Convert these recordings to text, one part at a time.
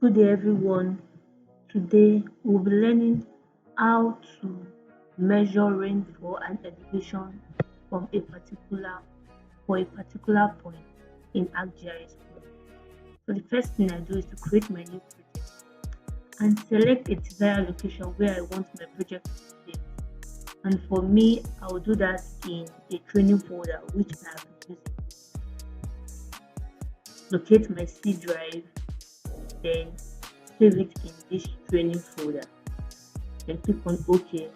Good day everyone. Today we'll be learning how to measure rainfall and elevation from a particular point in ArcGIS Pro. So the first thing I do is to create my new project and select a desired location where I want my project to be. And for me, I will do that in a training folder which I have been using. Locate my C drive, then save it in this training folder. Then click on OK.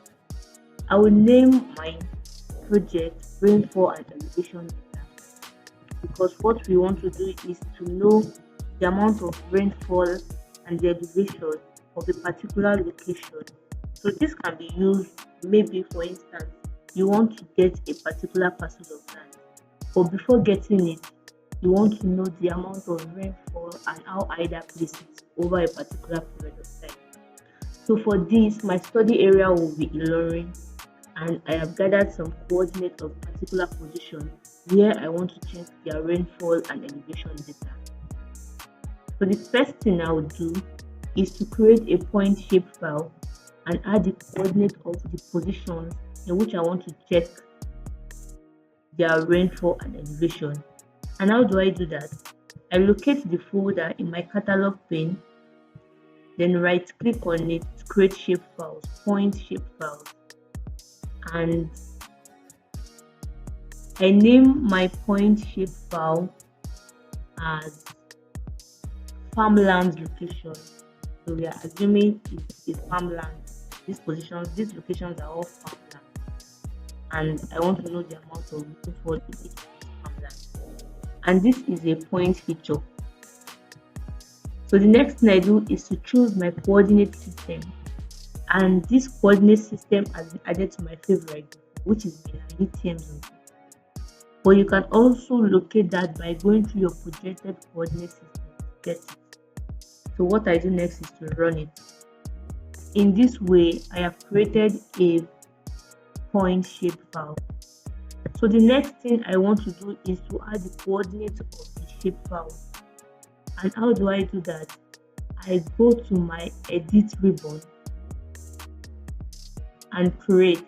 I will name my project Rainfall and Elevation Data because what we want to do is to know the amount of rainfall and the elevation of a particular location. So this can be used, maybe for instance, you want to get a particular parcel of land, but before getting it, you want to know the amount of rainfall and how high that place is over a particular period of time. So for this, my study area will be Ilorin, and I have gathered some coordinates of particular position where I want to check their rainfall and elevation data. So the first thing I will do is to create a point shapefile and add the coordinate of the positions in which I want to check their rainfall and elevation. And how do I do that? I locate the folder in my catalog pane, then right click on it to create shapefiles, point shapefiles, and I name my point shapefile as farmland location. So we are assuming it is farmland. These locations are all farmland, and I want to know the amount of rainfall in each farmland. And this is a point feature. So the next thing I do is to choose my coordinate system, and this coordinate system has been added to my favorite, which is the TM zone. But you can also locate that by going to your projected coordinate system to get it. So what I do next is to run it. In this way, I have created a point shapefile. So the next thing I want to do is to add the coordinates of the shapefile. And how do I do that? I go to my edit ribbon and create.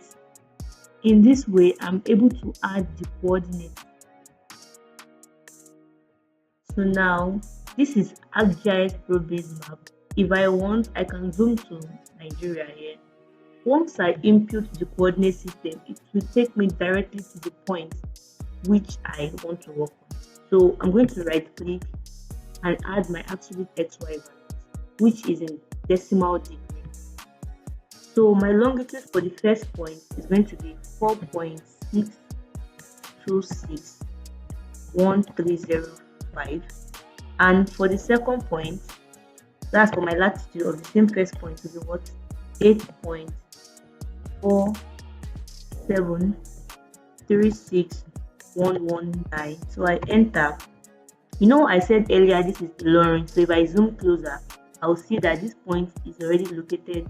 In this way, I'm able to add the coordinates. So now, this is ArcGIS Pro base map. If I want, I can zoom to Nigeria here. Once I input the coordinate system, it will take me directly to the point which I want to work on. So I'm going to right click and add my absolute XY values, which is in decimal degree. So my longitude for the first point is going to be 4.6261305, and for the second point, that's for my latitude of the same first point, to be what, 8.4736119. So I enter. I said earlier this is Ilorin, so if I zoom closer, I'll see that this point is already located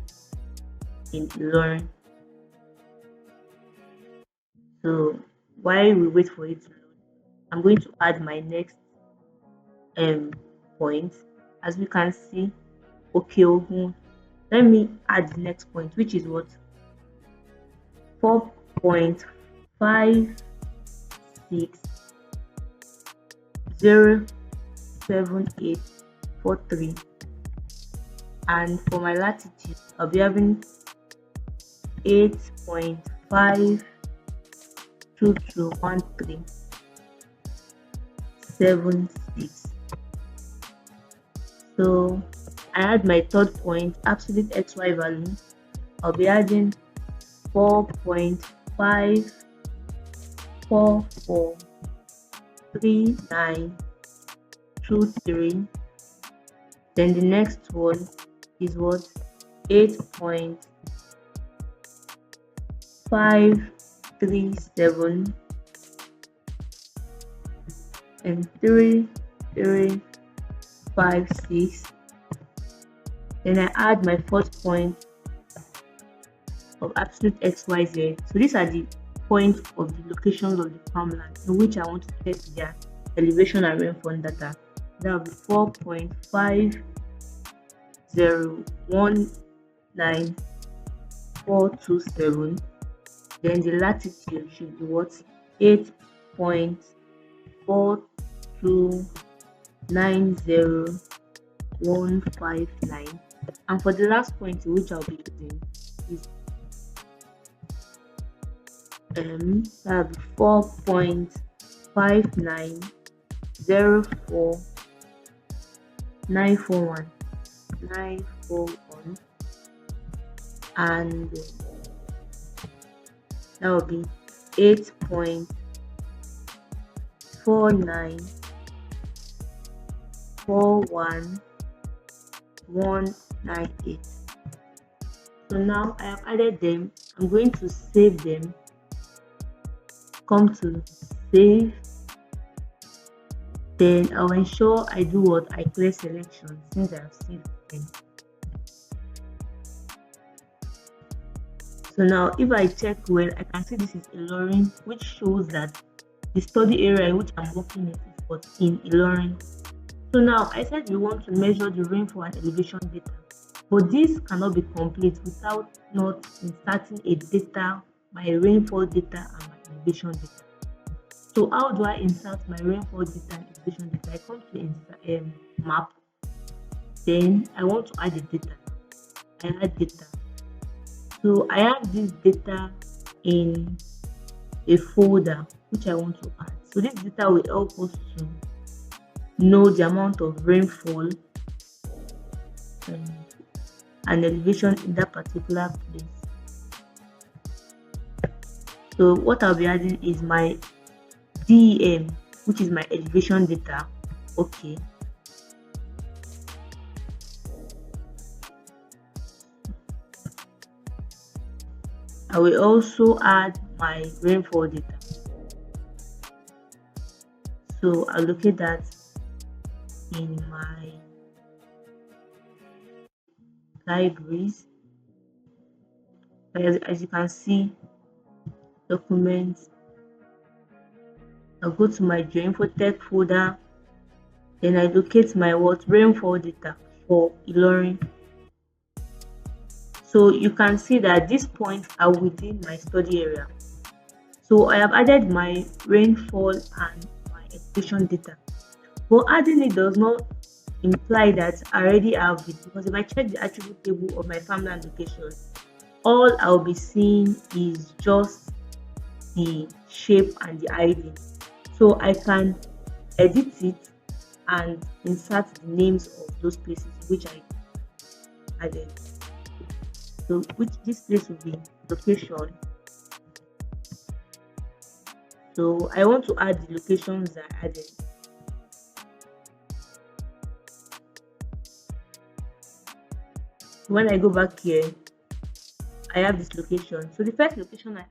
in Ilorin. So while we wait for it to load, I'm going to add my next point. As we can see, okay, let me add the next point, which is what, 4.5607843, and for my latitude I'll be having 8.5221376. So I add my third point, absolute XY value. I'll be adding 4.543923. Then the next one is what, 8.537 and 3356. Then I add my fourth point of absolute XYZ. So these are the points of the locations of the farmland in which I want to test their elevation and rainfall data. That will be 4.5 0.019.427. Then the latitude should be what? 8.4290159. And for the last point which I'll be using is that'll be 4.5904941 and that will be 8.4941198. So now I have added them. I'm going to save them. Come to save. Then I'll ensure I do what? I clear selection since I have saved them. So now if I check well, I can see this is Ilorin, which shows that the study area in which I'm working is what in Ilorin. So now I said we want to measure the rainfall and elevation data, but this cannot be complete without not inserting a data, my rainfall data and my elevation data. So how do I insert my rainfall data and elevation data? I come to insert map, then I want to add the data. I add data. So I have this data in a folder which I want to add. So this data will help us to know the amount of rainfall and elevation in that particular place. So what I'll be adding is my DEM, which is my elevation data. Okay. I will also add my rainfall data. So I'll locate that in my libraries. As you can see, documents. I'll go to my GeoinfoTech folder. Then I locate my rainfall data for Ilorin. So you can see that these points are within my study area. So I have added my rainfall and my elevation data. But adding it does not imply that I already have it, because if I check the attribute table of my farmland location, all I'll be seeing is just the shape and the ID. So I can edit it and insert the names of those places which I added. So this place will be location. So I want to add the locations I added. When I go back here, I have this location. So the first location I